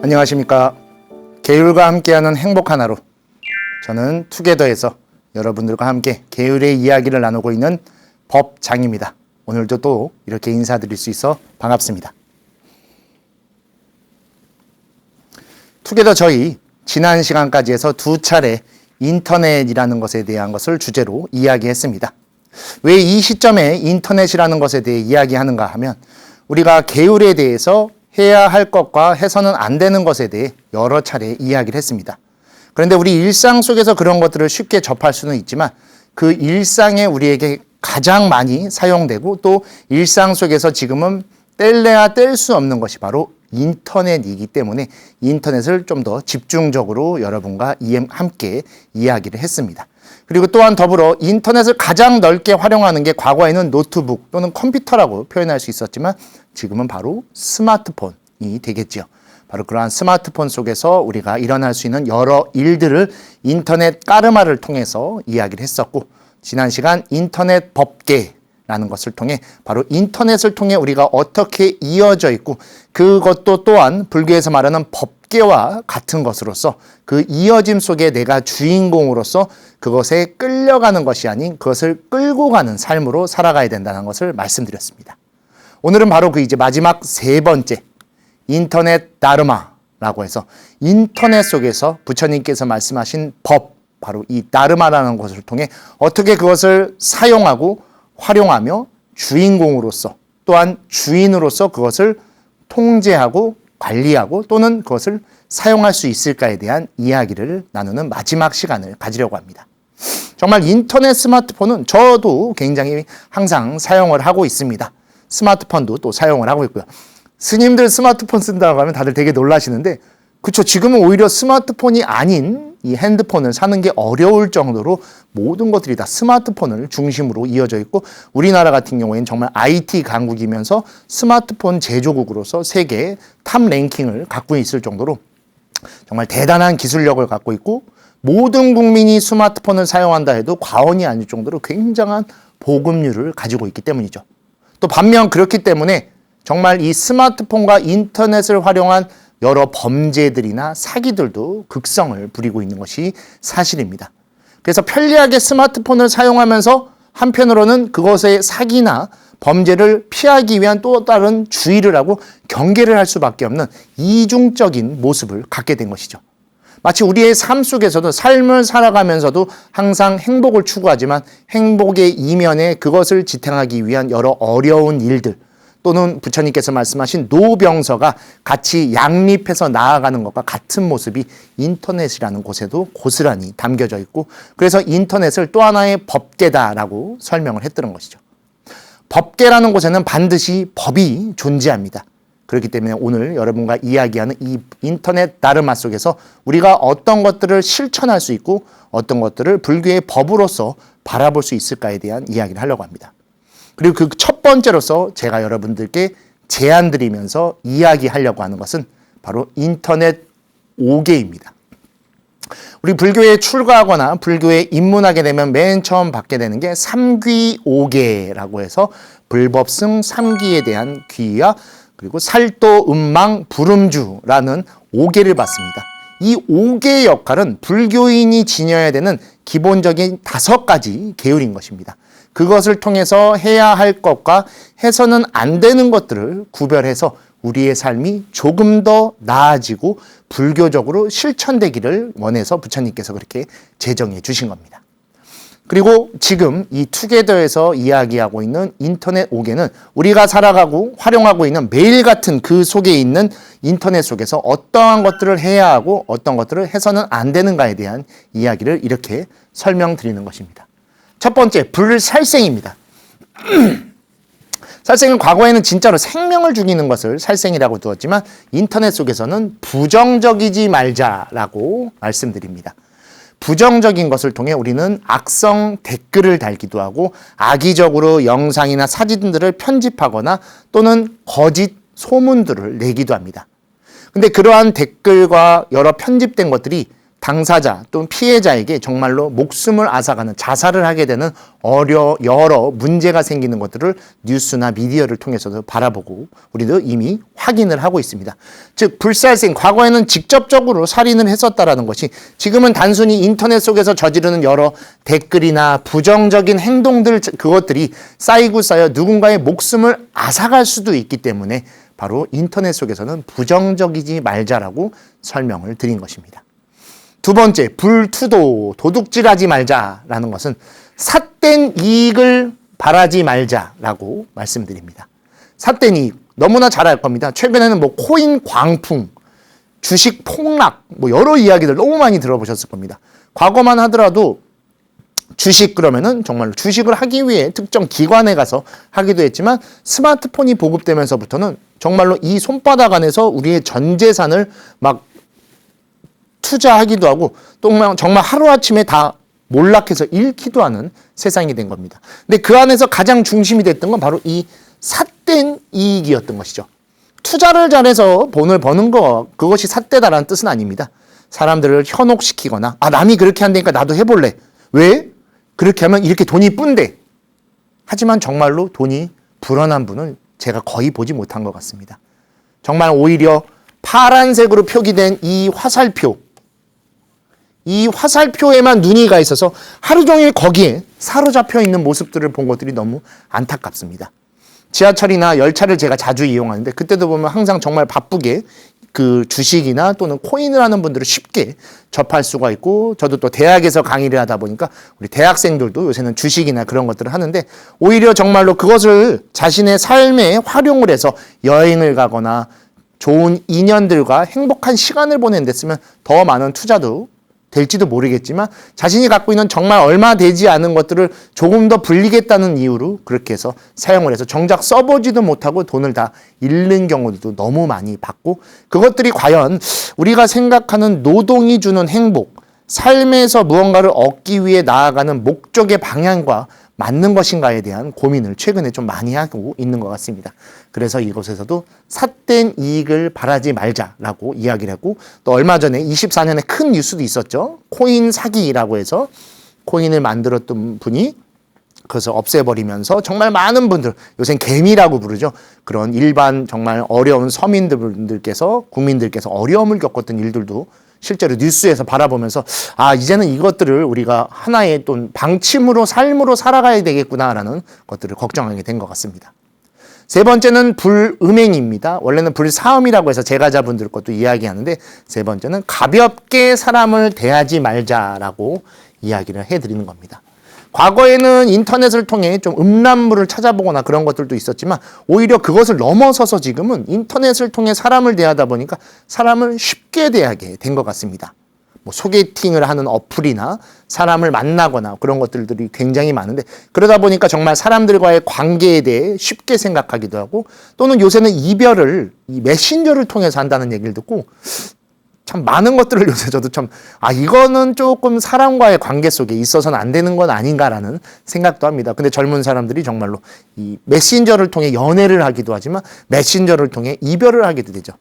안녕하십니까. 계율과 함께하는 행복한 하루. 저는 투게더에서 여러분들과 함께 계율의 이야기를 나누고 있는 법장입니다. 오늘도 또 이렇게 인사드릴 수 있어 반갑습니다. 투게더 저희 지난 시간까지 해서 두 차례 인터넷이라는 것에 대한 것을 주제로 이야기했습니다. 왜 이 시점에 인터넷이라는 것에 대해 이야기하는가 하면 우리가 계율에 대해서 해야 할 것과 해서는 안 되는 것에 대해 여러 차례 이야기를 했습니다. 그런데 우리 일상 속에서 그런 것들을 쉽게 접할 수는 있지만 그 일상에 우리에게 가장 많이 사용되고 또 일상 속에서 지금은 뗄래야 뗄 수 없는 것이 바로 인터넷이기 때문에 인터넷을 좀 더 집중적으로 여러분과 함께 이야기를 했습니다. 그리고 또한 더불어 인터넷을 가장 넓게 활용하는 게 과거에는 노트북 또는 컴퓨터라고 표현할 수 있었지만 지금은 바로 스마트폰이 되겠지요. 바로 그러한 스마트폰 속에서 우리가 일어날 수 있는 여러 일들을 인터넷 까르마를 통해서 이야기를 했었고, 지난 시간 인터넷 법계라는 것을 통해 바로 인터넷을 통해 우리가 어떻게 이어져 있고 그것도 또한 불교에서 말하는 법계와 같은 것으로서 그 이어짐 속에 내가 주인공으로서 그것에 끌려가는 것이 아닌 그것을 끌고 가는 삶으로 살아가야 된다는 것을 말씀드렸습니다. 오늘은 바로 그 이제 마지막 세 번째 인터넷 다르마라고 해서 인터넷 속에서 부처님께서 말씀하신 법, 바로 이 다르마라는 것을 통해 어떻게 그것을 사용하고 활용하며 주인공으로서 또한 주인으로서 그것을 통제하고 관리하고 또는 그것을 사용할 수 있을까에 대한 이야기를 나누는 마지막 시간을 가지려고 합니다. 정말 인터넷 스마트폰은 저도 굉장히 항상 사용을 하고 있습니다. 스마트폰도 또 사용을 하고 있고요. 스님들 스마트폰 쓴다고 하면 다들 되게 놀라시는데, 그렇죠. 지금은 오히려 스마트폰이 아닌 이 핸드폰을 사는 게 어려울 정도로 모든 것들이 다 스마트폰을 중심으로 이어져 있고, 우리나라 같은 경우에는 정말 IT 강국이면서 스마트폰 제조국으로서 세계 탑 랭킹을 갖고 있을 정도로 정말 대단한 기술력을 갖고 있고, 모든 국민이 스마트폰을 사용한다 해도 과언이 아닐 정도로 굉장한 보급률을 가지고 있기 때문이죠. 또 반면 그렇기 때문에 정말 이 스마트폰과 인터넷을 활용한 여러 범죄들이나 사기들도 극성을 부리고 있는 것이 사실입니다. 그래서 편리하게 스마트폰을 사용하면서 한편으로는 그것의 사기나 범죄를 피하기 위한 또 다른 주의를 하고 경계를 할 수밖에 없는 이중적인 모습을 갖게 된 것이죠. 마치 우리의 삶 속에서도 삶을 살아가면서도 항상 행복을 추구하지만 행복의 이면에 그것을 지탱하기 위한 여러 어려운 일들, 또는 부처님께서 말씀하신 노병서가 같이 양립해서 나아가는 것과 같은 모습이 인터넷이라는 곳에도 고스란히 담겨져 있고, 그래서 인터넷을 또 하나의 법계다라고 설명을 했던 것이죠. 법계라는 곳에는 반드시 법이 존재합니다. 그렇기 때문에 오늘 여러분과 이야기하는 이 인터넷 다르마 속에서 우리가 어떤 것들을 실천할 수 있고 어떤 것들을 불교의 법으로서 바라볼 수 있을까에 대한 이야기를 하려고 합니다. 그리고 그 첫 번째로서 제가 여러분들께 제안 드리면서 이야기하려고 하는 것은 바로 인터넷 5계입니다. 우리 불교에 출가하거나 불교에 입문하게 되면 맨 처음 받게 되는 게 삼귀 5계라고 해서 불법승 3기에 대한 귀와 그리고 살도, 음망, 불음주라는 5계를 받습니다. 이 5계의 역할은 불교인이 지녀야 되는 기본적인 5가지 계율인 것입니다. 그것을 통해서 해야 할 것과 해서는 안 되는 것들을 구별해서 우리의 삶이 조금 더 나아지고 불교적으로 실천되기를 원해서 부처님께서 그렇게 제정해 주신 겁니다. 그리고 지금 이 투게더에서 이야기하고 있는 인터넷 5계는 우리가 살아가고 활용하고 있는 매일 같은 그 속에 있는 인터넷 속에서 어떠한 것들을 해야 하고 어떤 것들을 해서는 안 되는가에 대한 이야기를 이렇게 설명드리는 것입니다. 첫 번째, 불살생입니다. 살생은 과거에는 진짜로 생명을 죽이는 것을 살생이라고 두었지만 인터넷 속에서는 부정적이지 말자라고 말씀드립니다. 부정적인 것을 통해 우리는 악성 댓글을 달기도 하고 악의적으로 영상이나 사진들을 편집하거나 또는 거짓 소문들을 내기도 합니다. 근데 그러한 댓글과 여러 편집된 것들이 당사자 또는 피해자에게 정말로 목숨을 앗아가는 자살을 하게 되는 여러 문제가 생기는 것들을 뉴스나 미디어를 통해서도 바라보고 우리도 이미 확인을 하고 있습니다. 즉 불살생, 과거에는 직접적으로 살인을 했었다라는 것이 지금은 단순히 인터넷 속에서 저지르는 여러 댓글이나 부정적인 행동들, 그것들이 쌓이고 쌓여 누군가의 목숨을 앗아갈 수도 있기 때문에 바로 인터넷 속에서는 부정적이지 말자라고 설명을 드린 것입니다. 두 번째, 불투도, 도둑질하지 말자라는 것은 삿된 이익을 바라지 말자라고 말씀드립니다. 삿된 이익, 너무나 잘 알 겁니다. 최근에는 코인 광풍, 주식 폭락, 여러 이야기들 너무 많이 들어보셨을 겁니다. 과거만 하더라도 주식 그러면은 정말로 주식을 하기 위해 특정 기관에 가서 하기도 했지만 스마트폰이 보급되면서부터는 정말로 이 손바닥 안에서 우리의 전 재산을 투자하기도 하고 또 정말 하루아침에 다 몰락해서 잃기도 하는 세상이 된 겁니다. 근데 그 안에서 가장 중심이 됐던 건 바로 이 삿된 이익이었던 것이죠. 투자를 잘해서 돈을 버는 거, 그것이 삿대다라는 뜻은 아닙니다. 사람들을 현혹시키거나 남이 그렇게 한다니까 나도 해볼래. 왜? 그렇게 하면 이렇게 돈이 뿜대. 하지만 정말로 돈이 불어난 분은 제가 거의 보지 못한 것 같습니다. 정말 오히려 파란색으로 표기된 이 화살표에만 눈이 가 있어서 하루 종일 거기에 사로잡혀 있는 모습들을 본 것들이 너무 안타깝습니다. 지하철이나 열차를 제가 자주 이용하는데 그때도 보면 항상 정말 바쁘게 그 주식이나 또는 코인을 하는 분들을 쉽게 접할 수가 있고, 저도 또 대학에서 강의를 하다 보니까 우리 대학생들도 요새는 주식이나 그런 것들을 하는데 오히려 정말로 그것을 자신의 삶에 활용을 해서 여행을 가거나 좋은 인연들과 행복한 시간을 보내는 데 쓰면 더 많은 투자도 될지도 모르겠지만 자신이 갖고 있는 정말 얼마 되지 않은 것들을 조금 더 불리겠다는 이유로 그렇게 해서 사용을 해서 정작 써보지도 못하고 돈을 다 잃는 경우도 너무 많이 봤고, 그것들이 과연 우리가 생각하는 노동이 주는 행복, 삶에서 무언가를 얻기 위해 나아가는 목적의 방향과 맞는 것인가에 대한 고민을 최근에 좀 많이 하고 있는 것 같습니다. 그래서 이곳에서도 삿된 이익을 바라지 말자라고 이야기를 하고, 또 얼마 전에 24년에 큰 뉴스도 있었죠. 코인 사기라고 해서 코인을 만들었던 분이 그것을 없애버리면서 정말 많은 분들, 요새는 개미라고 부르죠. 그런 일반 정말 어려운 서민들께서, 국민들께서 어려움을 겪었던 일들도 실제로 뉴스에서 바라보면서 이제는 이것들을 우리가 하나의 또 방침으로 삶으로 살아가야 되겠구나라는 것들을 걱정하게 된 것 같습니다. 세 번째는 불음행입니다. 원래는 불사음이라고 해서 제가자분들 것도 이야기하는데, 세 번째는 가볍게 사람을 대하지 말자라고 이야기를 해드리는 겁니다. 과거에는 인터넷을 통해 좀 음란물을 찾아보거나 그런 것들도 있었지만 오히려 그것을 넘어서서 지금은 인터넷을 통해 사람을 대하다 보니까 사람을 쉽게 대하게 된 것 같습니다. 소개팅을 하는 어플이나 사람을 만나거나 그런 것들이 굉장히 많은데, 그러다 보니까 정말 사람들과의 관계에 대해 쉽게 생각하기도 하고, 또는 요새는 이별을 이 메신저를 통해서 한다는 얘기를 듣고 참 많은 것들을 요새 저도 이거는 조금 사람과의 관계 속에 있어서는 안 되는 건 아닌가라는 생각도 합니다. 근데 젊은 사람들이 정말로 이 메신저를 통해 연애를 하기도 하지만 메신저를 통해 이별을 하기도 되죠.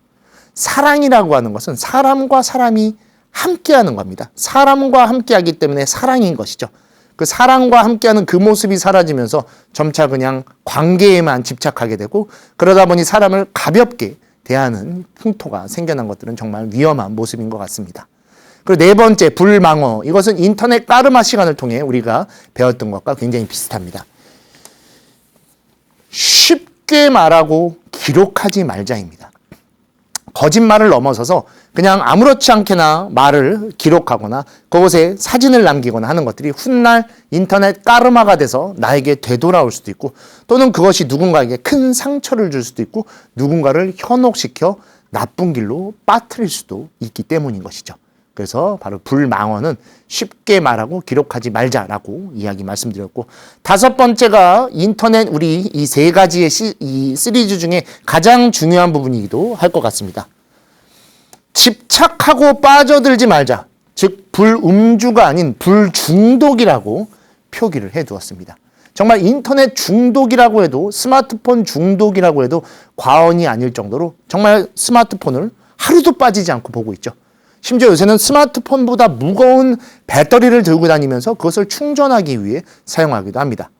사랑이라고 하는 것은 사람과 사람이 함께하는 겁니다. 사람과 함께하기 때문에 사랑인 것이죠. 그 사랑과 함께하는 그 모습이 사라지면서 점차 그냥 관계에만 집착하게 되고, 그러다 보니 사람을 가볍게 대하는 풍토가 생겨난 것들은 정말 위험한 모습인 것 같습니다. 그리고 네 번째, 불망어. 이것은 인터넷 까르마 시간을 통해 우리가 배웠던 것과 굉장히 비슷합니다. 쉽게 말하고 기록하지 말자입니다. 거짓말을 넘어서서 그냥 아무렇지 않게나 말을 기록하거나 그곳에 사진을 남기거나 하는 것들이 훗날 인터넷 까르마가 돼서 나에게 되돌아올 수도 있고, 또는 그것이 누군가에게 큰 상처를 줄 수도 있고 누군가를 현혹시켜 나쁜 길로 빠뜨릴 수도 있기 때문인 것이죠. 그래서 바로 불망언은 쉽게 말하고 기록하지 말자라고 이야기 말씀드렸고, 다섯 번째가 인터넷 우리 이 세 가지의 이 시리즈 중에 가장 중요한 부분이기도 할 것 같습니다. 집착하고 빠져들지 말자. 즉 불음주가 아닌 불중독이라고 표기를 해두었습니다. 정말 인터넷 중독이라고 해도, 스마트폰 중독이라고 해도 과언이 아닐 정도로 정말 스마트폰을 하루도 빠지지 않고 보고 있죠. 심지어 요새는 스마트폰보다 무거운 배터리를 들고 다니면서 그것을 충전하기 위해 사용하기도 합니다.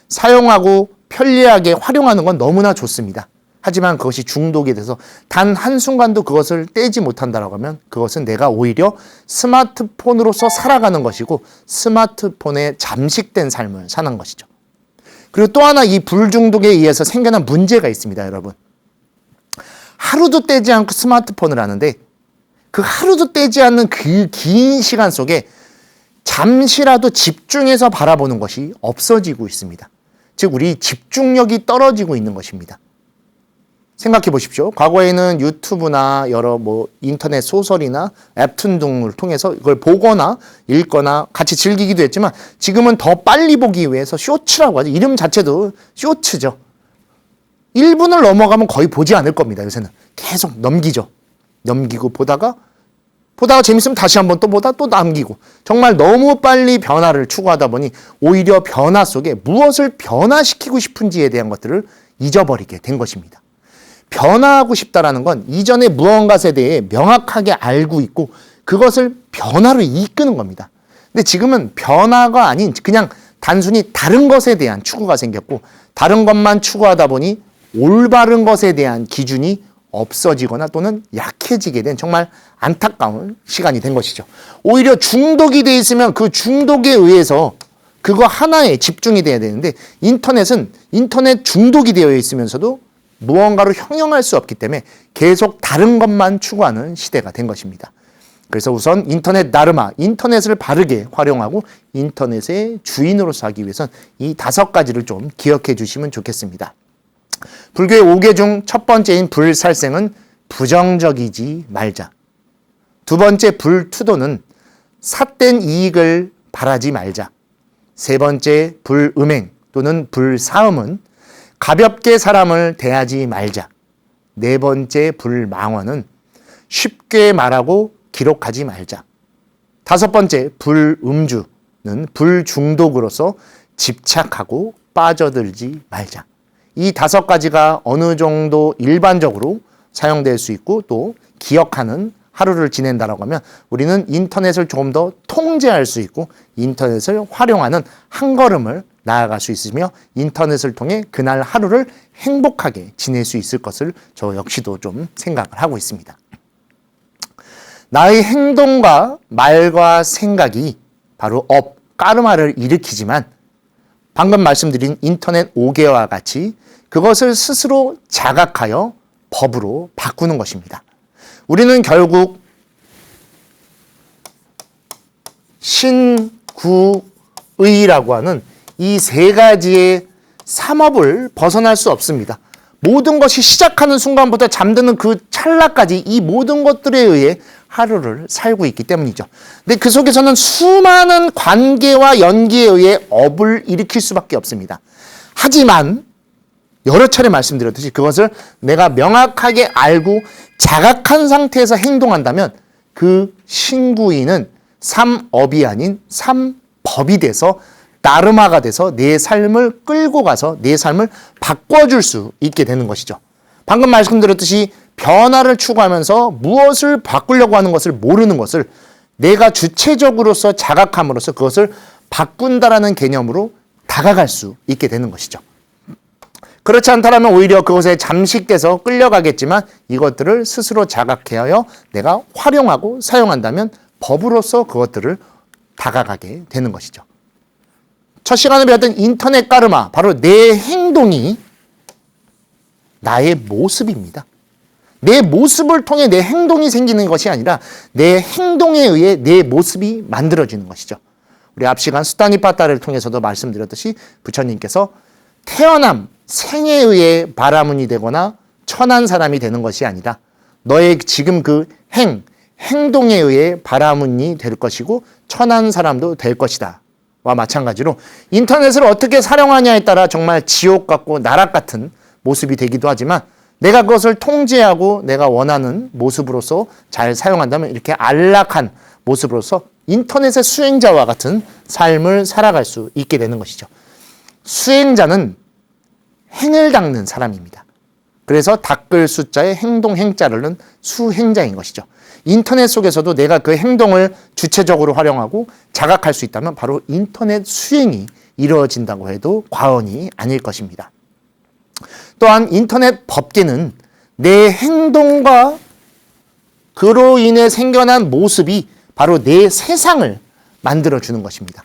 사용하고 편리하게 활용하는 건 너무나 좋습니다. 하지만 그것이 중독이 돼서 단 한순간도 그것을 떼지 못한다고 하면 그것은 내가 오히려 스마트폰으로서 살아가는 것이고 스마트폰에 잠식된 삶을 사는 것이죠. 그리고 또 하나 이 불중독에 의해서 생겨난 문제가 있습니다, 여러분. 하루도 떼지 않고 스마트폰을 하는데 그 하루도 떼지 않는 그 긴 시간 속에 잠시라도 집중해서 바라보는 것이 없어지고 있습니다. 즉 우리 집중력이 떨어지고 있는 것입니다. 생각해 보십시오. 과거에는 유튜브나 여러 인터넷 소설이나 웹툰 등을 통해서 이걸 보거나 읽거나 같이 즐기기도 했지만 지금은 더 빨리 보기 위해서 쇼츠라고 하죠. 이름 자체도 쇼츠죠. 1분을 넘어가면 거의 보지 않을 겁니다. 요새는 계속 넘기죠. 넘기고 보다가 재밌으면 다시 한번 또 보다 또 남기고 정말 너무 빨리 변화를 추구하다 보니 오히려 변화 속에 무엇을 변화시키고 싶은지에 대한 것들을 잊어버리게 된 것입니다. 변화하고 싶다라는 건 이전에 무언가에 대해 명확하게 알고 있고 그것을 변화로 이끄는 겁니다. 근데 지금은 변화가 아닌 그냥 단순히 다른 것에 대한 추구가 생겼고 다른 것만 추구하다 보니 올바른 것에 대한 기준이 없어지거나 또는 약해지게 된 정말 안타까운 시간이 된 것이죠. 오히려 중독이 돼 있으면 그 중독에 의해서 그거 하나에 집중이 돼야 되는데 인터넷은 인터넷 중독이 되어 있으면서도 무언가로 형용할 수 없기 때문에 계속 다른 것만 추구하는 시대가 된 것입니다. 그래서 우선 인터넷 나르마, 인터넷을 바르게 활용하고 인터넷의 주인으로서 하기 위해선 이 5가지를 좀 기억해 주시면 좋겠습니다. 불교의 5개 중 첫 번째인 불살생은 부정적이지 말자. 두 번째 불투도는 삿된 이익을 바라지 말자. 세 번째 불음행 또는 불사음은 가볍게 사람을 대하지 말자. 네 번째 불망언은 쉽게 말하고 기록하지 말자. 다섯 번째 불음주는 불중독으로서 집착하고 빠져들지 말자. 이 5가지가 어느 정도 일반적으로 사용될 수 있고 또 기억하는 하루를 지낸다라고 하면 우리는 인터넷을 조금 더 통제할 수 있고 인터넷을 활용하는 한 걸음을 나아갈 수 있으며 인터넷을 통해 그날 하루를 행복하게 지낼 수 있을 것을 저 역시도 좀 생각을 하고 있습니다. 나의 행동과 말과 생각이 바로 까르마를 일으키지만 방금 말씀드린 인터넷 5개와 같이 그것을 스스로 자각하여 법으로 바꾸는 것입니다. 우리는 결국 신구의라고 하는 이 3가지의 삼업을 벗어날 수 없습니다. 모든 것이 시작하는 순간부터 잠드는 그 찰나까지 이 모든 것들에 의해 하루를 살고 있기 때문이죠. 근데 그 속에서는 수많은 관계와 연기에 의해 업을 일으킬 수밖에 없습니다. 하지만 여러 차례 말씀드렸듯이 그것을 내가 명확하게 알고 자각한 상태에서 행동한다면 그 신구인은 3업이 아닌 3법이 돼서 나르마가 돼서 내 삶을 끌고 가서 내 삶을 바꿔줄 수 있게 되는 것이죠. 방금 말씀드렸듯이 변화를 추구하면서 무엇을 바꾸려고 하는 것을 모르는 것을 내가 주체적으로서 자각함으로써 그것을 바꾼다라는 개념으로 다가갈 수 있게 되는 것이죠. 그렇지 않다면 오히려 그것에 잠식돼서 끌려가겠지만 이것들을 스스로 자각하여 내가 활용하고 사용한다면 법으로서 그것들을 다가가게 되는 것이죠. 첫 시간에 배웠던 인터넷 까르마, 바로 내 행동이 나의 모습입니다. 내 모습을 통해 내 행동이 생기는 것이 아니라 내 행동에 의해 내 모습이 만들어지는 것이죠. 우리 앞 시간 수타니파타를 통해서도 말씀드렸듯이 부처님께서 태어남, 생에 의해 바라문이 되거나 천한 사람이 되는 것이 아니라 너의 지금 그 행동에 의해 바라문이 될 것이고 천한 사람도 될 것이다. 와 마찬가지로 인터넷을 어떻게 사용하냐에 따라 정말 지옥 같고 나락 같은 모습이 되기도 하지만 내가 그것을 통제하고 내가 원하는 모습으로서 잘 사용한다면 이렇게 안락한 모습으로서 인터넷의 수행자와 같은 삶을 살아갈 수 있게 되는 것이죠. 수행자는 행을 닦는 사람입니다. 그래서 닦을 숫자에 행동 행자를 넣은 수행자인 것이죠. 인터넷 속에서도 내가 그 행동을 주체적으로 활용하고 자각할 수 있다면 바로 인터넷 수행이 이루어진다고 해도 과언이 아닐 것입니다. 또한 인터넷 법계는 내 행동과 그로 인해 생겨난 모습이 바로 내 세상을 만들어주는 것입니다.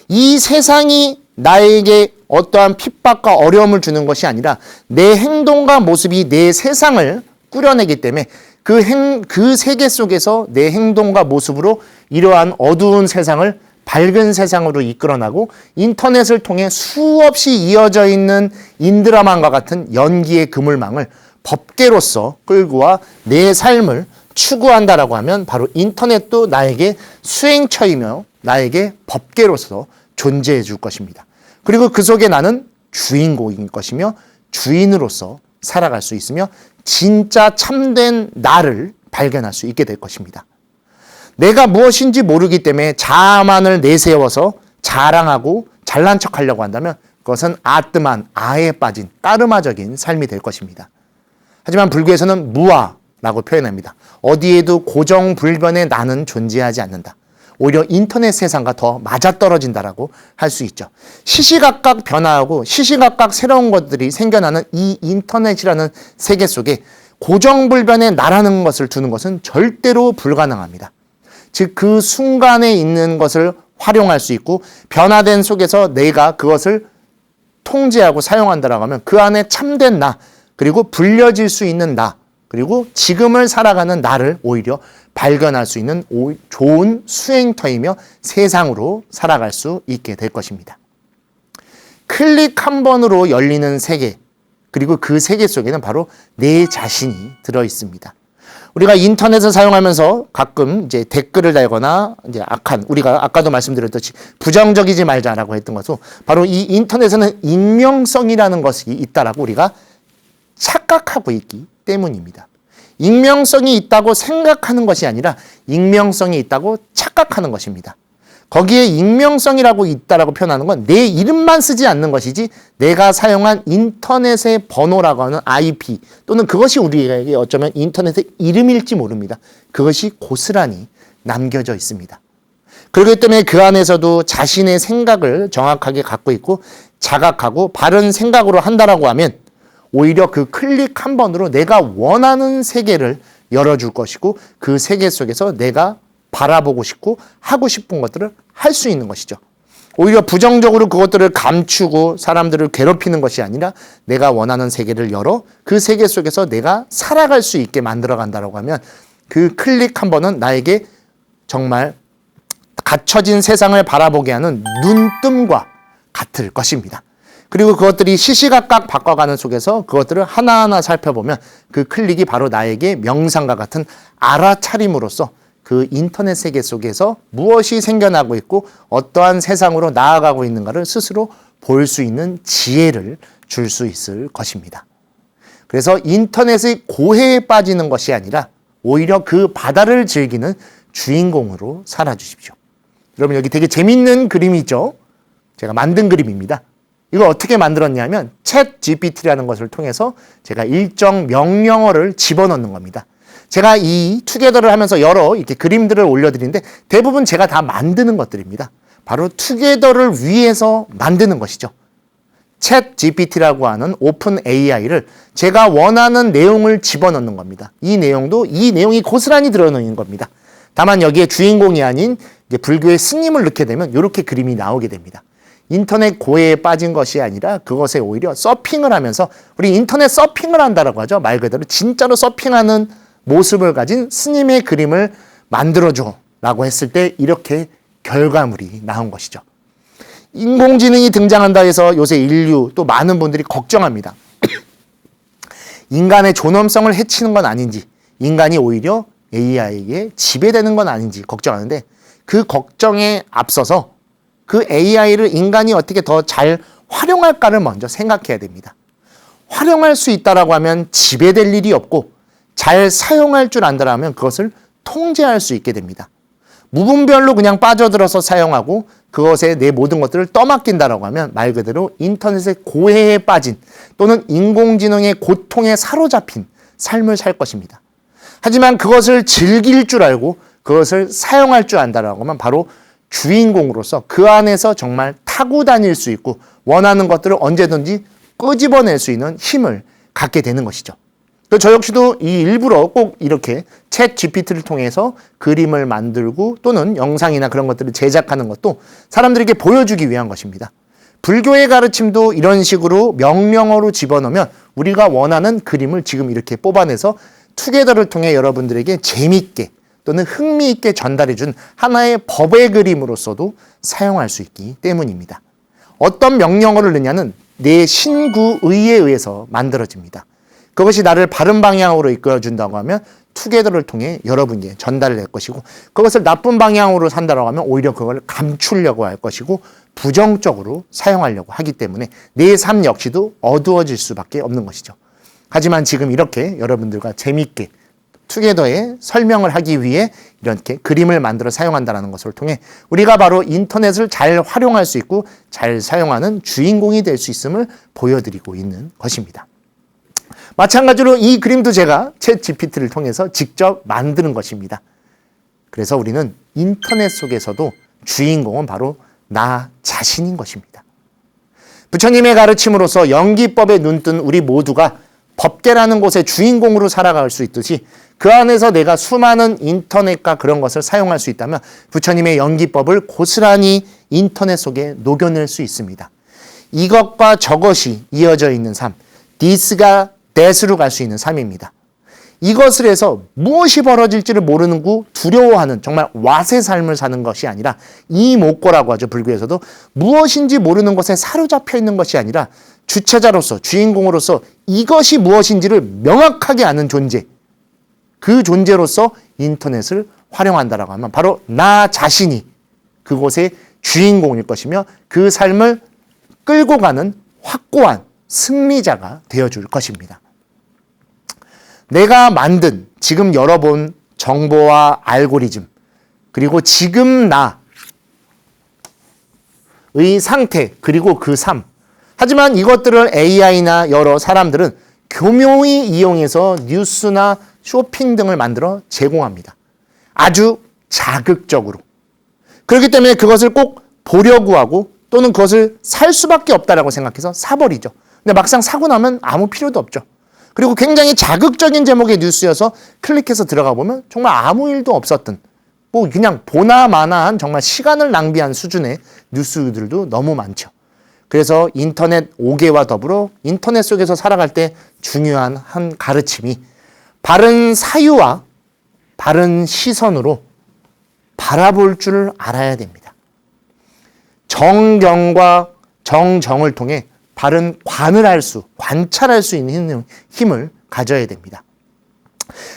이 세상이 나에게 어떠한 핍박과 어려움을 주는 것이 아니라 내 행동과 모습이 내 세상을 꾸려내기 때문에 그 세계 속에서 내 행동과 모습으로 이러한 어두운 세상을 밝은 세상으로 이끌어나고 인터넷을 통해 수없이 이어져 있는 인드라만과 같은 연기의 그물망을 법계로서 끌고 와 내 삶을 추구한다라고 하면 바로 인터넷도 나에게 수행처이며 나에게 법계로서 존재해 줄 것입니다. 그리고 그 속에 나는 주인공인 것이며 주인으로서 살아갈 수 있으며 진짜 참된 나를 발견할 수 있게 될 것입니다. 내가 무엇인지 모르기 때문에 자아만을 내세워서 자랑하고 잘난 척하려고 한다면 그것은 아뜨만 아에 빠진 까르마적인 삶이 될 것입니다. 하지만 불교에서는 무아라고 표현합니다. 어디에도 고정불변의 나는 존재하지 않는다. 오히려 인터넷 세상과 더 맞아떨어진다라고 할 수 있죠. 시시각각 변화하고 시시각각 새로운 것들이 생겨나는 이 인터넷이라는 세계 속에 고정불변의 나라는 것을 두는 것은 절대로 불가능합니다. 즉 그 순간에 있는 것을 활용할 수 있고 변화된 속에서 내가 그것을 통제하고 사용한다라고 하면 그 안에 참된 나 그리고 불려질 수 있는 나 그리고 지금을 살아가는 나를 오히려 발견할 수 있는 좋은 수행터이며 세상으로 살아갈 수 있게 될 것입니다. 클릭 한 번으로 열리는 세계 그리고 그 세계 속에는 바로 내 자신이 들어 있습니다. 우리가 인터넷을 사용하면서 가끔 이제 댓글을 달거나 이제 우리가 아까도 말씀드렸듯이 부정적이지 말자라고 했던 것도 바로 이 인터넷에는 익명성이라는 것이 있다라고 우리가 착각하고 있기 때문입니다. 익명성이 있다고 생각하는 것이 아니라 익명성이 있다고 착각하는 것입니다. 거기에 익명성이라고 있다라고 표현하는 건 내 이름만 쓰지 않는 것이지 내가 사용한 인터넷의 번호라고 하는 IP 또는 그것이 우리에게 어쩌면 인터넷의 이름일지 모릅니다. 그것이 고스란히 남겨져 있습니다. 그렇기 때문에 그 안에서도 자신의 생각을 정확하게 갖고 있고 자각하고 바른 생각으로 한다라고 하면 오히려 그 클릭 한 번으로 내가 원하는 세계를 열어줄 것이고 그 세계 속에서 내가 바라보고 싶고 하고 싶은 것들을 할 수 있는 것이죠. 오히려 부정적으로 그것들을 감추고 사람들을 괴롭히는 것이 아니라 내가 원하는 세계를 열어 그 세계 속에서 내가 살아갈 수 있게 만들어 간다고 하면 그 클릭 한 번은 나에게 정말 갇혀진 세상을 바라보게 하는 눈뜸과 같을 것입니다. 그리고 그것들이 시시각각 바꿔가는 속에서 그것들을 하나하나 살펴보면 그 클릭이 바로 나에게 명상과 같은 알아차림으로써 그 인터넷 세계 속에서 무엇이 생겨나고 있고 어떠한 세상으로 나아가고 있는가를 스스로 볼 수 있는 지혜를 줄 수 있을 것입니다. 그래서 인터넷의 고해에 빠지는 것이 아니라 오히려 그 바다를 즐기는 주인공으로 살아주십시오. 여러분 여기 되게 재밌는 그림이 있죠? 제가 만든 그림입니다. 이걸 어떻게 만들었냐면 챗 GPT라는 것을 통해서 제가 일정 명령어를 집어넣는 겁니다. 제가 이 투게더를 하면서 여러 이렇게 그림들을 올려드리는데 대부분 제가 다 만드는 것들입니다. 바로 투게더를 위해서 만드는 것이죠. 챗 GPT라고 하는 오픈 AI를 제가 원하는 내용을 집어넣는 겁니다. 이 내용이 고스란히 들어있는 겁니다. 다만 여기에 주인공이 아닌 이제 불교의 스님을 넣게 되면 이렇게 그림이 나오게 됩니다. 인터넷 고해에 빠진 것이 아니라 그것에 오히려 서핑을 하면서 우리 인터넷 서핑을 한다라고 하죠. 말 그대로 진짜로 서핑하는 모습을 가진 스님의 그림을 만들어줘 라고 했을 때 이렇게 결과물이 나온 것이죠. 인공지능이 등장한다 해서 요새 인류 또 많은 분들이 걱정합니다. 인간의 존엄성을 해치는 건 아닌지 인간이 오히려 AI에게 지배되는 건 아닌지 걱정하는데 그 걱정에 앞서서 그 AI를 인간이 어떻게 더 잘 활용할까를 먼저 생각해야 됩니다. 활용할 수 있다라고 하면 지배될 일이 없고 잘 사용할 줄 안다라면 그것을 통제할 수 있게 됩니다. 무분별로 그냥 빠져들어서 사용하고 그것에 내 모든 것들을 떠맡긴다라고 하면 말 그대로 인터넷의 고해에 빠진 또는 인공지능의 고통에 사로잡힌 삶을 살 것입니다. 하지만 그것을 즐길 줄 알고 그것을 사용할 줄 안다라고 하면 바로 주인공으로서 그 안에서 정말 타고 다닐 수 있고 원하는 것들을 언제든지 끄집어낼 수 있는 힘을 갖게 되는 것이죠. 저 역시도 이 일부러 꼭 이렇게 챗 GPT를 통해서 그림을 만들고 또는 영상이나 그런 것들을 제작하는 것도 사람들에게 보여주기 위한 것입니다. 불교의 가르침도 이런 식으로 명령어로 집어넣으면 우리가 원하는 그림을 지금 이렇게 뽑아내서 투게더를 통해 여러분들에게 재미있게 또는 흥미있게 전달해준 하나의 법의 그림으로서도 사용할 수 있기 때문입니다. 어떤 명령어를 넣냐는 내 신구의에 의해서 만들어집니다. 그것이 나를 바른 방향으로 이끌어준다고 하면 투게더를 통해 여러분께 전달을 할 것이고 그것을 나쁜 방향으로 산다고 하면 오히려 그걸 감추려고 할 것이고 부정적으로 사용하려고 하기 때문에 내 삶 역시도 어두워질 수밖에 없는 것이죠. 하지만 지금 이렇게 여러분들과 재미있게 투게더에 설명을 하기 위해 이렇게 그림을 만들어 사용한다는 것을 통해 우리가 바로 인터넷을 잘 활용할 수 있고 잘 사용하는 주인공이 될 수 있음을 보여드리고 있는 것입니다. 마찬가지로 이 그림도 제가 챗 GPT를 통해서 직접 만드는 것입니다. 그래서 우리는 인터넷 속에서도 주인공은 바로 나 자신인 것입니다. 부처님의 가르침으로서 연기법에 눈뜬 우리 모두가 법계라는 곳의 주인공으로 살아갈 수 있듯이 그 안에서 내가 수많은 인터넷과 그런 것을 사용할 수 있다면 부처님의 연기법을 고스란히 인터넷 속에 녹여낼 수 있습니다. 이것과 저것이 이어져 있는 삶, this가 that으로 갈 수 있는 삶입니다. 이것을 해서 무엇이 벌어질지를 모르는 구 두려워하는 정말 왓의 삶을 사는 것이 아니라 이목고라고 하죠. 불교에서도 무엇인지 모르는 것에 사로잡혀 있는 것이 아니라 주체자로서 주인공으로서 이것이 무엇인지를 명확하게 아는 존재, 그 존재로서 인터넷을 활용한다라고 하면 바로 나 자신이 그곳의 주인공일 것이며 그 삶을 끌고 가는 확고한 승리자가 되어줄 것입니다. 내가 만든 지금 열어본 정보와 알고리즘 그리고 지금 나의 상태 그리고 그 삶, 하지만 이것들을 AI나 여러 사람들은 교묘히 이용해서 뉴스나 쇼핑 등을 만들어 제공합니다. 아주 자극적으로. 그렇기 때문에 그것을 꼭 보려고 하고 또는 그것을 살 수밖에 없다라고 생각해서 사버리죠. 근데 막상 사고 나면 아무 필요도 없죠. 그리고 굉장히 자극적인 제목의 뉴스여서 클릭해서 들어가 보면 정말 아무 일도 없었던 뭐 그냥 보나 마나한 정말 시간을 낭비한 수준의 뉴스들도 너무 많죠. 그래서 인터넷 5개와 더불어 인터넷 속에서 살아갈 때 중요한 한 가르침이 바른 사유와 바른 시선으로 바라볼 줄 알아야 됩니다. 정경과 정정을 통해 바른 관찰할 수 있는 힘을 가져야 됩니다.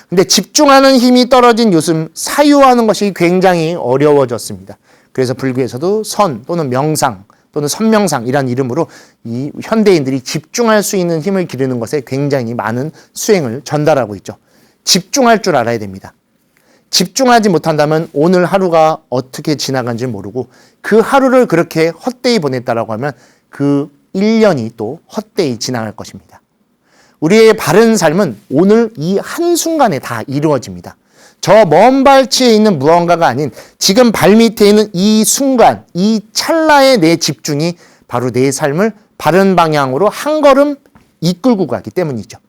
근데 집중하는 힘이 떨어진 요즘 사유하는 것이 굉장히 어려워졌습니다. 그래서 불교에서도 선 또는 명상 또는 선명상이란 이름으로 이 현대인들이 집중할 수 있는 힘을 기르는 것에 굉장히 많은 수행을 전달하고 있죠. 집중할 줄 알아야 됩니다. 집중하지 못한다면 오늘 하루가 어떻게 지나간지 모르고 그 하루를 그렇게 헛되이 보냈다라고 하면 그 1년이 또 헛되이 지나갈 것입니다. 우리의 바른 삶은 오늘 이 한순간에 다 이루어집니다. 저 먼 발치에 있는 무언가가 아닌 지금 발밑에 있는 이 순간, 이 찰나의 내 집중이 바로 내 삶을 바른 방향으로 한 걸음 이끌고 가기 때문이죠.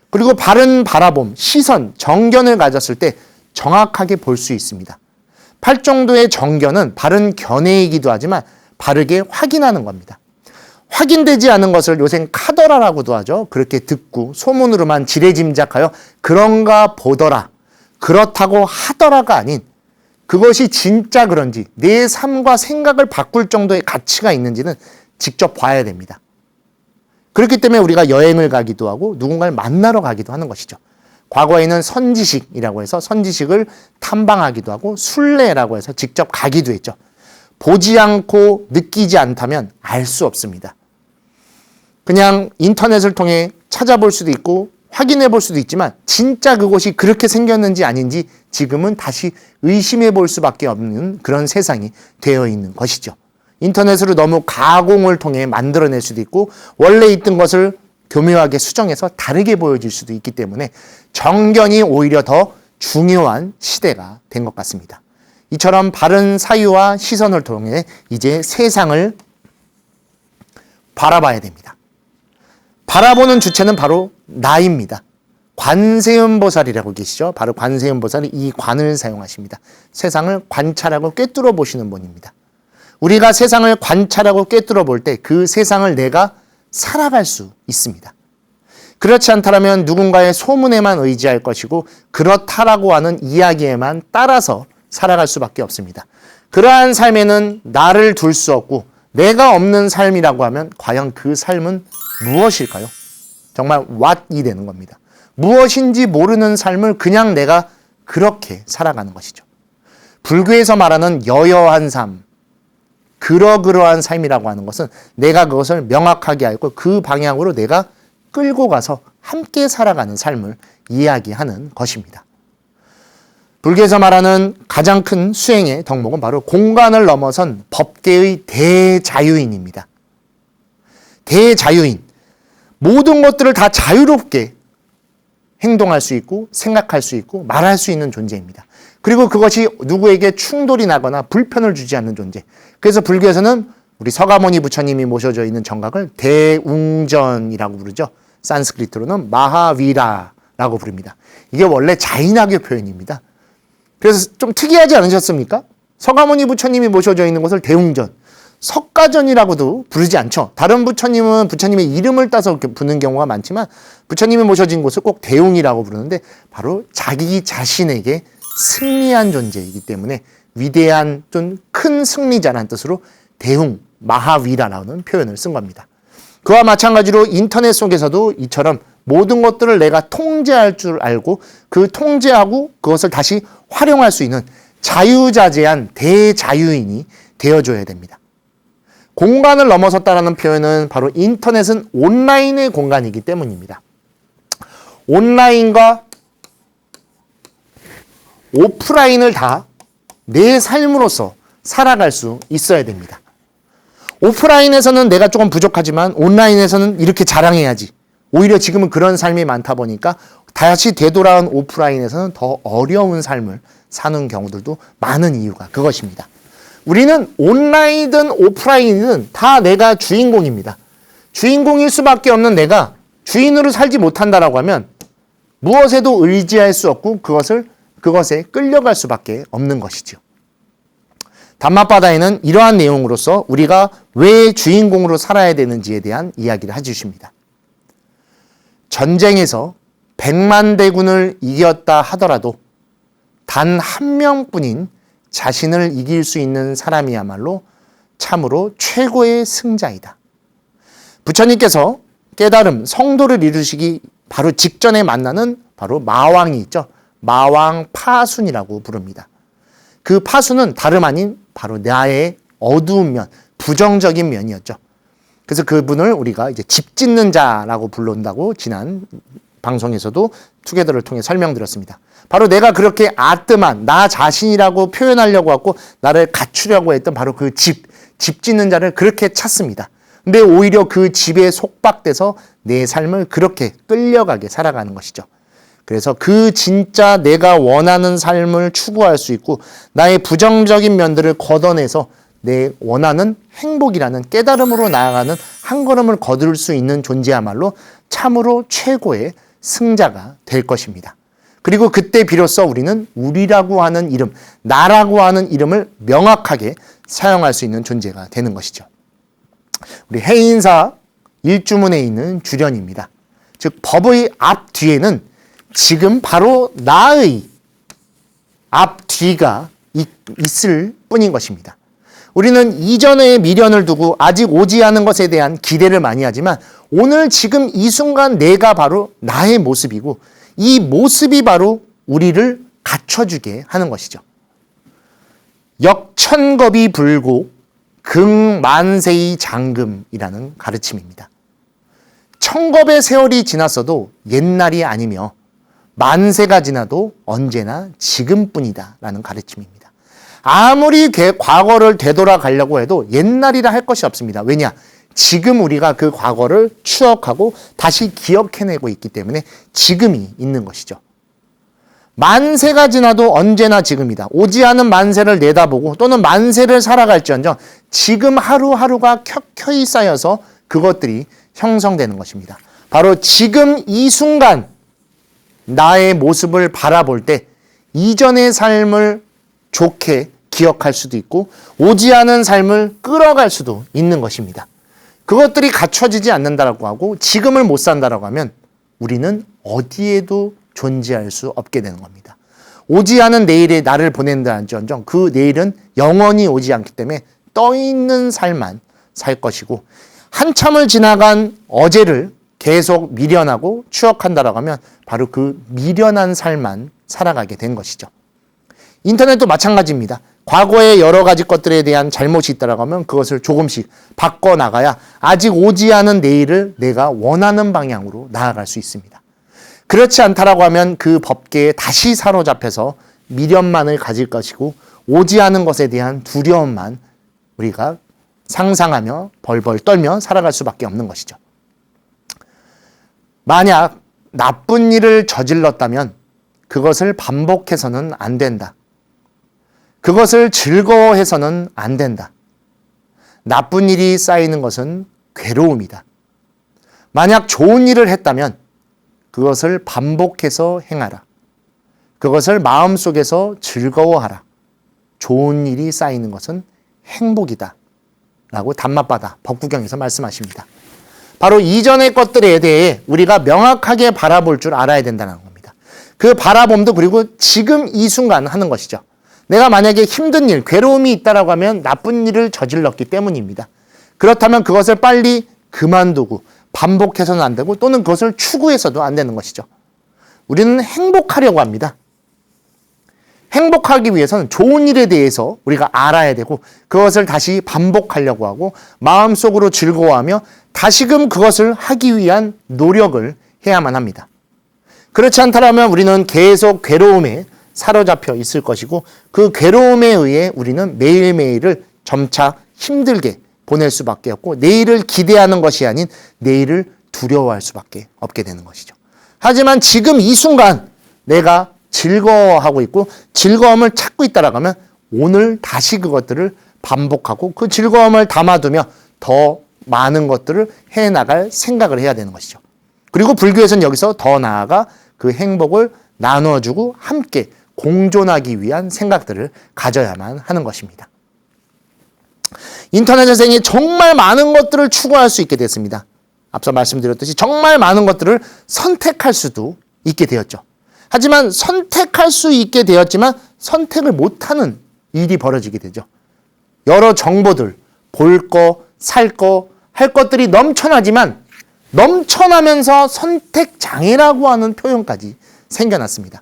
그리고 바른 바라봄, 시선, 정견을 가졌을 때 정확하게 볼 수 있습니다. 팔정도의 정견은 바른 견해이기도 하지만 바르게 확인하는 겁니다. 확인되지 않은 것을 요새 카더라라고도 하죠. 그렇게 듣고 소문으로만 지레짐작하여 그런가 보더라, 그렇다고 하더라가 아닌 그것이 진짜 그런지 내 삶과 생각을 바꿀 정도의 가치가 있는지는 직접 봐야 됩니다. 그렇기 때문에 우리가 여행을 가기도 하고 누군가를 만나러 가기도 하는 것이죠. 과거에는 선지식이라고 해서 선지식을 탐방하기도 하고 순례라고 해서 직접 가기도 했죠. 보지 않고 느끼지 않다면 알 수 없습니다. 그냥 인터넷을 통해 찾아볼 수도 있고 확인해 볼 수도 있지만 진짜 그곳이 그렇게 생겼는지 아닌지 지금은 다시 의심해 볼 수밖에 없는 그런 세상이 되어 있는 것이죠. 인터넷으로 너무 가공을 통해 만들어낼 수도 있고 원래 있던 것을 교묘하게 수정해서 다르게 보여질 수도 있기 때문에 정견이 오히려 더 중요한 시대가 된 것 같습니다. 이처럼 바른 사유와 시선을 통해 이제 세상을 바라봐야 됩니다. 바라보는 주체는 바로 나입니다. 관세음보살이라고 계시죠. 바로 관세음보살이 이 관을 사용하십니다. 세상을 관찰하고 꿰뚫어 보시는 분입니다. 우리가 세상을 관찰하고 꿰뚫어 볼 때 그 세상을 내가 살아갈 수 있습니다. 그렇지 않다면 누군가의 소문에만 의지할 것이고 그렇다라고 하는 이야기에만 따라서 살아갈 수밖에 없습니다. 그러한 삶에는 나를 둘 수 없고 내가 없는 삶이라고 하면 과연 그 삶은 무엇일까요? 정말 what이 되는 겁니다. 무엇인지 모르는 삶을 그냥 내가 그렇게 살아가는 것이죠. 불교에서 말하는 여여한 삶, 그러한 삶이라고 하는 것은 내가 그것을 명확하게 알고 그 방향으로 내가 끌고 가서 함께 살아가는 삶을 이야기하는 것입니다. 불교에서 말하는 가장 큰 수행의 덕목은 바로 공간을 넘어선 법계의 대자유인입니다. 대자유인. 모든 것들을 다 자유롭게 행동할 수 있고 생각할 수 있고 말할 수 있는 존재입니다. 그리고 그것이 누구에게 충돌이 나거나 불편을 주지 않는 존재. 그래서 불교에서는 우리 서가모니 부처님이 모셔져 있는 정각을 대웅전이라고 부르죠. 산스크리트로는 마하위라라고 부릅니다. 이게 원래 자인학의 표현입니다. 그래서 좀 특이하지 않으셨습니까? 서가모니 부처님이 모셔져 있는 곳을 대웅전, 석가전이라고도 부르지 않죠. 다른 부처님은 부처님의 이름을 따서 부르는 경우가 많지만 부처님이 모셔진 곳을 꼭 대웅이라고 부르는데 바로 자기 자신에게 승리한 존재이기 때문에 위대한 좀 큰 승리자라는 뜻으로 대웅, 마하위라라는 표현을 쓴 겁니다. 그와 마찬가지로 인터넷 속에서도 이처럼 모든 것들을 내가 통제할 줄 알고 그 통제하고 그것을 다시 활용할 수 있는 자유자재한 대자유인이 되어줘야 됩니다. 공간을 넘어섰다라는 표현은 바로 인터넷은 온라인의 공간이기 때문입니다. 온라인과 오프라인을 다 내 삶으로서 살아갈 수 있어야 됩니다. 오프라인에서는 내가 조금 부족하지만 온라인에서는 이렇게 자랑해야지. 오히려 지금은 그런 삶이 많다 보니까 다시 되돌아온 오프라인에서는 더 어려운 삶을 사는 경우들도 많은 이유가 그것입니다. 우리는 온라인이든 오프라인이든 다 내가 주인공입니다. 주인공일 수밖에 없는 내가 주인으로 살지 못한다라고 하면 무엇에도 의지할 수 없고 그것에 끌려갈 수밖에 없는 것이죠. 담마바다에는 이러한 내용으로서 우리가 왜 주인공으로 살아야 되는지에 대한 이야기를 해주십니다. 전쟁에서 100만 대군을 이겼다 하더라도 단 한 명뿐인 자신을 이길 수 있는 사람이야말로 참으로 최고의 승자이다. 부처님께서 깨달음, 성도를 이루시기 바로 직전에 만나는 바로 마왕이 있죠. 마왕 파순이라고 부릅니다. 그 파순은 다름 아닌 바로 나의 어두운 면, 부정적인 면이었죠. 그래서 그분을 우리가 이제 집 짓는 자라고 부른다고 지난 방송에서도 투게더를 통해 설명드렸습니다. 바로 내가 그렇게 아뜸한 나 자신이라고 표현하려고 하고 나를 갖추려고 했던 바로 그 집 짓는 자를 그렇게 찾습니다. 근데 오히려 그 집에 속박돼서 내 삶을 그렇게 끌려가게 살아가는 것이죠. 그래서 그 진짜 내가 원하는 삶을 추구할 수 있고 나의 부정적인 면들을 걷어내서 내 원하는 행복이라는 깨달음으로 나아가는 한 걸음을 거둘 수 있는 존재야말로 참으로 최고의 승자가 될 것입니다. 그리고 그때 비로소 우리는 우리라고 하는 이름, 나라고 하는 이름을 명확하게 사용할 수 있는 존재가 되는 것이죠. 우리 해인사 일주문에 있는 주련입니다. 즉 법의 앞뒤에는 지금 바로 나의 앞뒤가 있을 뿐인 것입니다. 우리는 이전의 미련을 두고 아직 오지 않은 것에 대한 기대를 많이 하지만 오늘 지금 이 순간 내가 바로 나의 모습이고 이 모습이 바로 우리를 갖춰주게 하는 것이죠. 역천겁이 불고 극만세의 장금이라는 가르침입니다. 천겁의 세월이 지났어도 옛날이 아니며 만세가 지나도 언제나 지금뿐이다 라는 가르침입니다. 아무리 과거를 되돌아가려고 해도 옛날이라 할 것이 없습니다. 왜냐? 지금 우리가 그 과거를 추억하고 다시 기억해내고 있기 때문에 지금이 있는 것이죠. 만세가 지나도 언제나 지금이다. 오지 않은 만세를 내다보고 또는 만세를 살아갈지언정 지금 하루하루가 켜켜이 쌓여서 그것들이 형성되는 것입니다. 바로 지금 이 순간 나의 모습을 바라볼 때 이전의 삶을 좋게 기억할 수도 있고 오지 않은 삶을 끌어갈 수도 있는 것입니다. 그것들이 갖춰지지 않는다라고 하고 지금을 못 산다라고 하면 우리는 어디에도 존재할 수 없게 되는 겁니다. 오지 않은 내일에 나를 보낸다 할지언정 그 내일은 영원히 오지 않기 때문에 떠있는 삶만 살 것이고 한참을 지나간 어제를 계속 미련하고 추억한다라고 하면 바로 그 미련한 삶만 살아가게 된 것이죠. 인터넷도 마찬가지입니다. 과거의 여러 가지 것들에 대한 잘못이 있다라고 하면 그것을 조금씩 바꿔나가야 아직 오지 않은 내일을 내가 원하는 방향으로 나아갈 수 있습니다. 그렇지 않다라고 하면 그 법계에 다시 사로잡혀서 미련만을 가질 것이고 오지 않은 것에 대한 두려움만 우리가 상상하며 벌벌 떨며 살아갈 수밖에 없는 것이죠. 만약 나쁜 일을 저질렀다면 그것을 반복해서는 안 된다. 그것을 즐거워해서는 안 된다. 나쁜 일이 쌓이는 것은 괴로움이다. 만약 좋은 일을 했다면 그것을 반복해서 행하라. 그것을 마음속에서 즐거워하라. 좋은 일이 쌓이는 것은 행복이다. 라고 단맛바다 법구경에서 말씀하십니다. 바로 이전의 것들에 대해 우리가 명확하게 바라볼 줄 알아야 된다는 겁니다. 그 바라봄도 그리고 지금 이 순간 하는 것이죠. 내가 만약에 힘든 일, 괴로움이 있다라고 하면 나쁜 일을 저질렀기 때문입니다. 그렇다면 그것을 빨리 그만두고 반복해서는 안 되고 또는 그것을 추구해서도 안 되는 것이죠. 우리는 행복하려고 합니다. 행복하기 위해서는 좋은 일에 대해서 우리가 알아야 되고 그것을 다시 반복하려고 하고 마음속으로 즐거워하며 다시금 그것을 하기 위한 노력을 해야만 합니다. 그렇지 않다면 우리는 계속 괴로움에 사로잡혀 있을 것이고 그 괴로움에 의해 우리는 매일매일을 점차 힘들게 보낼 수밖에 없고 내일을 기대하는 것이 아닌 내일을 두려워할 수밖에 없게 되는 것이죠. 하지만 지금 이 순간 내가 즐거워하고 있고 즐거움을 찾고 있다라고 하면 오늘 다시 그것들을 반복하고 그 즐거움을 담아두며 더 많은 것들을 해나갈 생각을 해야 되는 것이죠. 그리고 불교에서는 여기서 더 나아가 그 행복을 나누어주고 함께 공존하기 위한 생각들을 가져야만 하는 것입니다. 인터넷 세상에 정말 많은 것들을 추구할 수 있게 됐습니다. 앞서 말씀드렸듯이 정말 많은 것들을 선택할 수도 있게 되었죠. 하지만 선택할 수 있게 되었지만 선택을 못하는 일이 벌어지게 되죠. 여러 정보들, 볼 거, 살 거, 할 것들이 넘쳐나지만 넘쳐나면서 선택장애라고 하는 표현까지 생겨났습니다.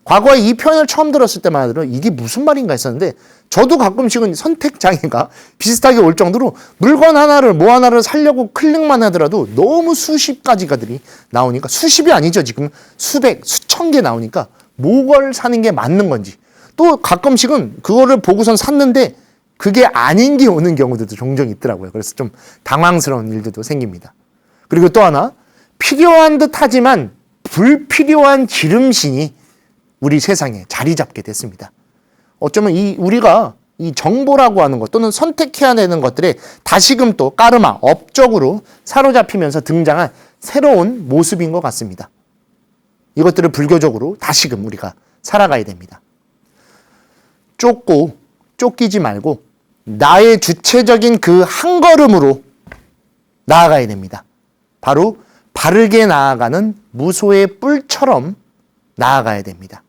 과거에 이 표현을 처음 들었을 때만 하더라도 이게 무슨 말인가 했었는데 저도 가끔씩은 선택장애가 비슷하게 올 정도로 물건 하나를 뭐 하나를 사려고 클릭만 하더라도 너무 수십 가지가들이 나오니까 수십이 아니죠. 지금 수백, 수천 개 나오니까 뭐걸 사는 게 맞는 건지 또 가끔씩은 그거를 보고선 샀는데 그게 아닌 게 오는 경우들도 종종 있더라고요. 그래서 좀 당황스러운 일들도 생깁니다. 그리고 또 하나 필요한 듯 하지만 불필요한 기름신이 우리 세상에 자리 잡게 됐습니다. 어쩌면 우리가 이 정보라고 하는 것 또는 선택해야 되는 것들에 다시금 또 까르마, 업적으로 사로잡히면서 등장한 새로운 모습인 것 같습니다. 이것들을 불교적으로 다시금 우리가 살아가야 됩니다. 쫓기지 말고 나의 주체적인 그 한 걸음으로 나아가야 됩니다. 바로 바르게 나아가는 무소의 뿔처럼 나아가야 됩니다.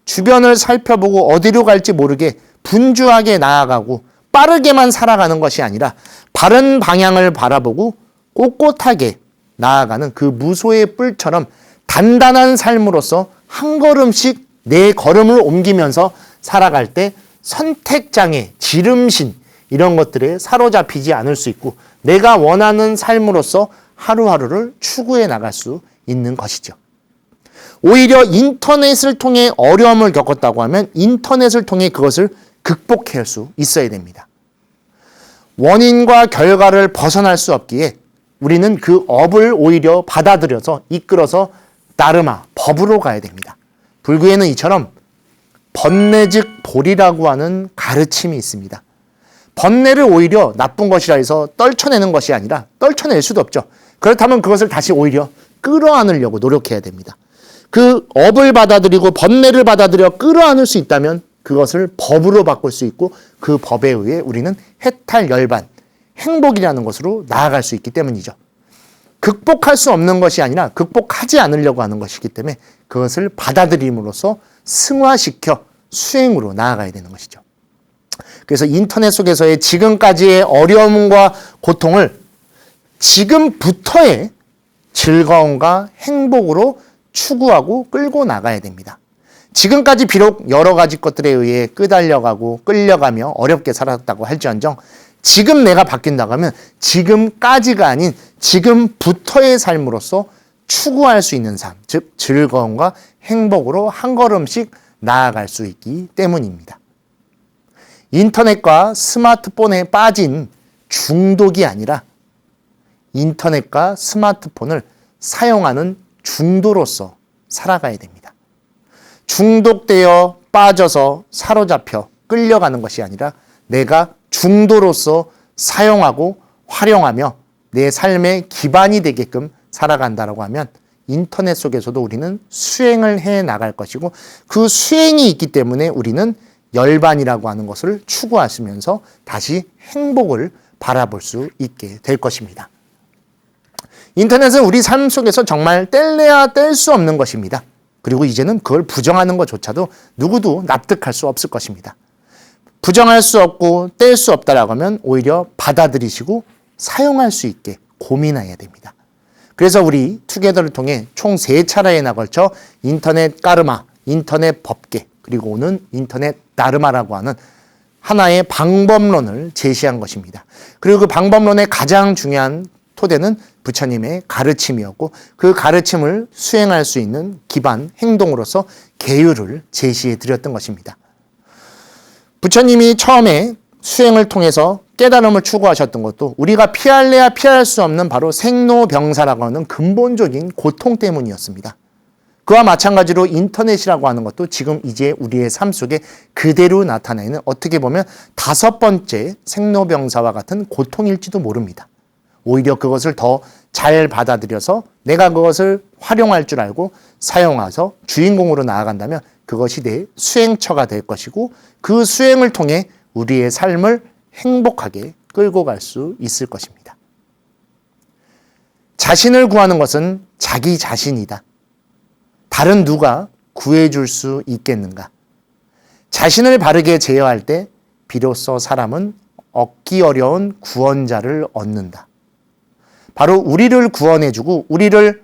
주변을 살펴보고 어디로 갈지 모르게 분주하게 나아가고 빠르게만 살아가는 것이 아니라 바른 방향을 바라보고 꼿꼿하게 나아가는 그 무소의 뿔처럼 단단한 삶으로서 한 걸음씩 내 걸음을 옮기면서 살아갈 때 선택장애, 지름신 이런 것들에 사로잡히지 않을 수 있고 내가 원하는 삶으로서 하루하루를 추구해 나갈 수 있는 것이죠. 오히려 인터넷을 통해 어려움을 겪었다고 하면 인터넷을 통해 그것을 극복할 수 있어야 됩니다. 원인과 결과를 벗어날 수 없기에 우리는 그 업을 오히려 받아들여서 이끌어서 다르마, 법으로 가야 됩니다. 불교에는 이처럼 번뇌 즉 볼이라고 하는 가르침이 있습니다. 번뇌를 오히려 나쁜 것이라 해서 떨쳐내는 것이 아니라 떨쳐낼 수도 없죠. 그렇다면 그것을 다시 오히려 끌어안으려고 노력해야 됩니다. 그 업을 받아들이고 번뇌를 받아들여 끌어안을 수 있다면 그것을 법으로 바꿀 수 있고 그 법에 의해 우리는 해탈 열반, 행복이라는 것으로 나아갈 수 있기 때문이죠. 극복할 수 없는 것이 아니라 극복하지 않으려고 하는 것이기 때문에 그것을 받아들임으로써 승화시켜 수행으로 나아가야 되는 것이죠. 그래서 인터넷 속에서의 지금까지의 어려움과 고통을 지금부터의 즐거움과 행복으로 추구하고 끌고 나가야 됩니다. 지금까지 비록 여러 가지 것들에 의해 끄달려가고 끌려가며 어렵게 살았다고 할지언정 지금 내가 바뀐다고 하면 지금까지가 아닌 지금부터의 삶으로서 추구할 수 있는 삶, 즉 즐거움과 행복으로 한 걸음씩 나아갈 수 있기 때문입니다. 인터넷과 스마트폰에 빠진 중독이 아니라 인터넷과 스마트폰을 사용하는 중도로서 살아가야 됩니다. 중독되어 빠져서 사로잡혀 끌려가는 것이 아니라 내가 중도로서 사용하고 활용하며 내 삶의 기반이 되게끔 살아간다라고 하면 인터넷 속에서도 우리는 수행을 해 나갈 것이고 그 수행이 있기 때문에 우리는 열반이라고 하는 것을 추구하시면서 다시 행복을 바라볼 수 있게 될 것입니다. 인터넷은 우리 삶 속에서 정말 뗄래야 뗄 수 없는 것입니다. 그리고 이제는 그걸 부정하는 것조차도 누구도 납득할 수 없을 것입니다. 부정할 수 없고 뗄 수 없다라고 하면 오히려 받아들이시고 사용할 수 있게 고민해야 됩니다. 그래서 우리 투게더를 통해 총 3차례에 걸쳐 인터넷 까르마, 인터넷 법계, 그리고 오는 인터넷 다르마라고 하는 하나의 방법론을 제시한 것입니다. 그리고 그 방법론의 가장 중요한 토대는 부처님의 가르침이었고 그 가르침을 수행할 수 있는 기반 행동으로서 계율을 제시해 드렸던 것입니다. 부처님이 처음에 수행을 통해서 깨달음을 추구하셨던 것도 우리가 피할래야 피할 수 없는 바로 생로병사라고 하는 근본적인 고통 때문이었습니다. 그와 마찬가지로 인터넷이라고 하는 것도 지금 이제 우리의 삶 속에 그대로 나타내는 어떻게 보면 5번째 생로병사와 같은 고통일지도 모릅니다. 오히려 그것을 더 잘 받아들여서 내가 그것을 활용할 줄 알고 사용해서 주인공으로 나아간다면 그것이 내 수행처가 될 것이고 그 수행을 통해 우리의 삶을 행복하게 끌고 갈 수 있을 것입니다. 자신을 구하는 것은 자기 자신이다. 다른 누가 구해줄 수 있겠는가? 자신을 바르게 제어할 때 비로소 사람은 얻기 어려운 구원자를 얻는다. 바로 우리를 구원해주고 우리를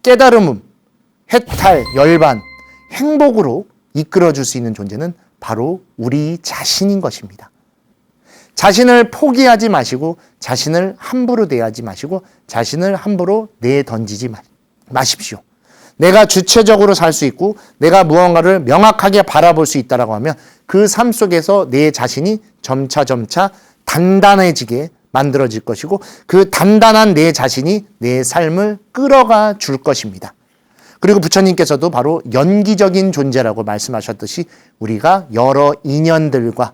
깨달음, 해탈, 열반, 행복으로 이끌어줄 수 있는 존재는 바로 우리 자신인 것입니다. 자신을 포기하지 마시고 자신을 함부로 대하지 마시고 자신을 함부로 내던지지 마십시오. 내가 주체적으로 살 수 있고 내가 무언가를 명확하게 바라볼 수 있다고 하면 그 삶 속에서 내 자신이 점차 단단해지게 만들어질 것이고 그 단단한 내 자신이 내 삶을 끌어가 줄 것입니다. 그리고 부처님께서도 바로 연기적인 존재라고 말씀하셨듯이 우리가 여러 인연들과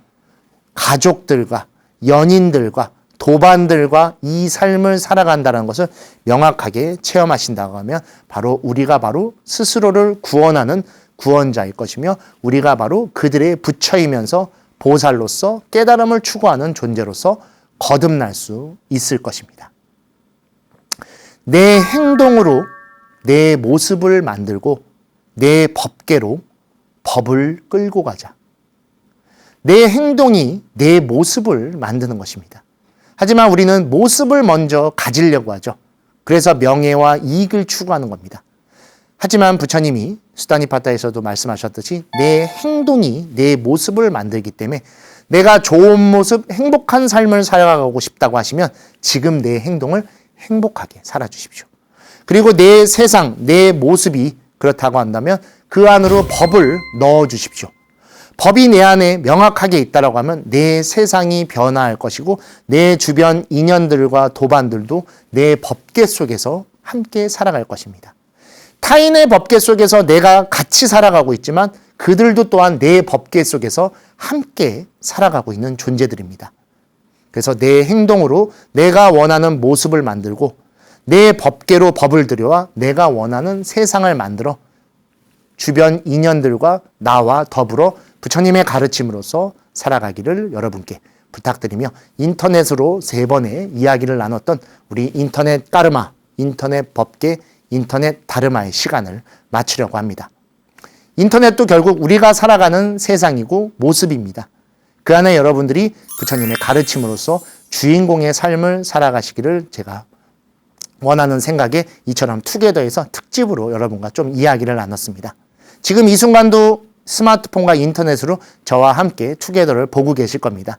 가족들과 연인들과 도반들과 이 삶을 살아간다는 것을 명확하게 체험하신다고 하면 바로 우리가 바로 스스로를 구원하는 구원자일 것이며 우리가 바로 그들의 부처이면서 보살로서 깨달음을 추구하는 존재로서 거듭날 수 있을 것입니다. 내 행동으로 내 모습을 만들고 내 법계로 법을 끌고 가자. 내 행동이 내 모습을 만드는 것입니다. 하지만 우리는 모습을 먼저 가지려고 하죠. 그래서 명예와 이익을 추구하는 겁니다. 하지만 부처님이 수다니파타에서도 말씀하셨듯이 내 행동이 내 모습을 만들기 때문에 내가 좋은 모습, 행복한 삶을 살아가고 싶다고 하시면 지금 내 행동을 행복하게 살아주십시오. 그리고 내 세상, 내 모습이 그렇다고 한다면 그 안으로 법을 넣어주십시오. 법이 내 안에 명확하게 있다라고 하면 내 세상이 변화할 것이고 내 주변 인연들과 도반들도 내 법계 속에서 함께 살아갈 것입니다. 타인의 법계 속에서 내가 같이 살아가고 있지만 그들도 또한 내 법계 속에서 함께 살아가고 있는 존재들입니다. 그래서 내 행동으로 내가 원하는 모습을 만들고 내 법계로 법을 들여와 내가 원하는 세상을 만들어 주변 인연들과 나와 더불어 부처님의 가르침으로서 살아가기를 여러분께 부탁드리며 인터넷으로 3번의 이야기를 나눴던 우리 인터넷 까르마, 인터넷 법계, 인터넷 다르마의 시간을 마치려고 합니다. 인터넷도 결국 우리가 살아가는 세상이고 모습입니다. 그 안에 여러분들이 부처님의 가르침으로서 주인공의 삶을 살아가시기를 제가 원하는 생각에 이처럼 투게더에서 특집으로 여러분과 좀 이야기를 나눴습니다. 지금 이 순간도 스마트폰과 인터넷으로 저와 함께 투게더를 보고 계실 겁니다.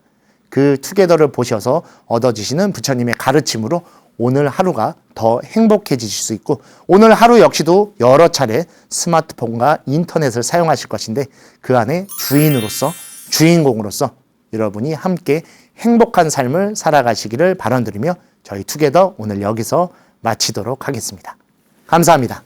그 투게더를 보셔서 얻어지시는 부처님의 가르침으로 오늘 하루가 더 행복해지실 수 있고 오늘 하루 역시도 여러 차례 스마트폰과 인터넷을 사용하실 것인데 그 안에 주인으로서 주인공으로서 여러분이 함께 행복한 삶을 살아가시기를 바라드리며 저희 투게더 오늘 여기서 마치도록 하겠습니다. 감사합니다.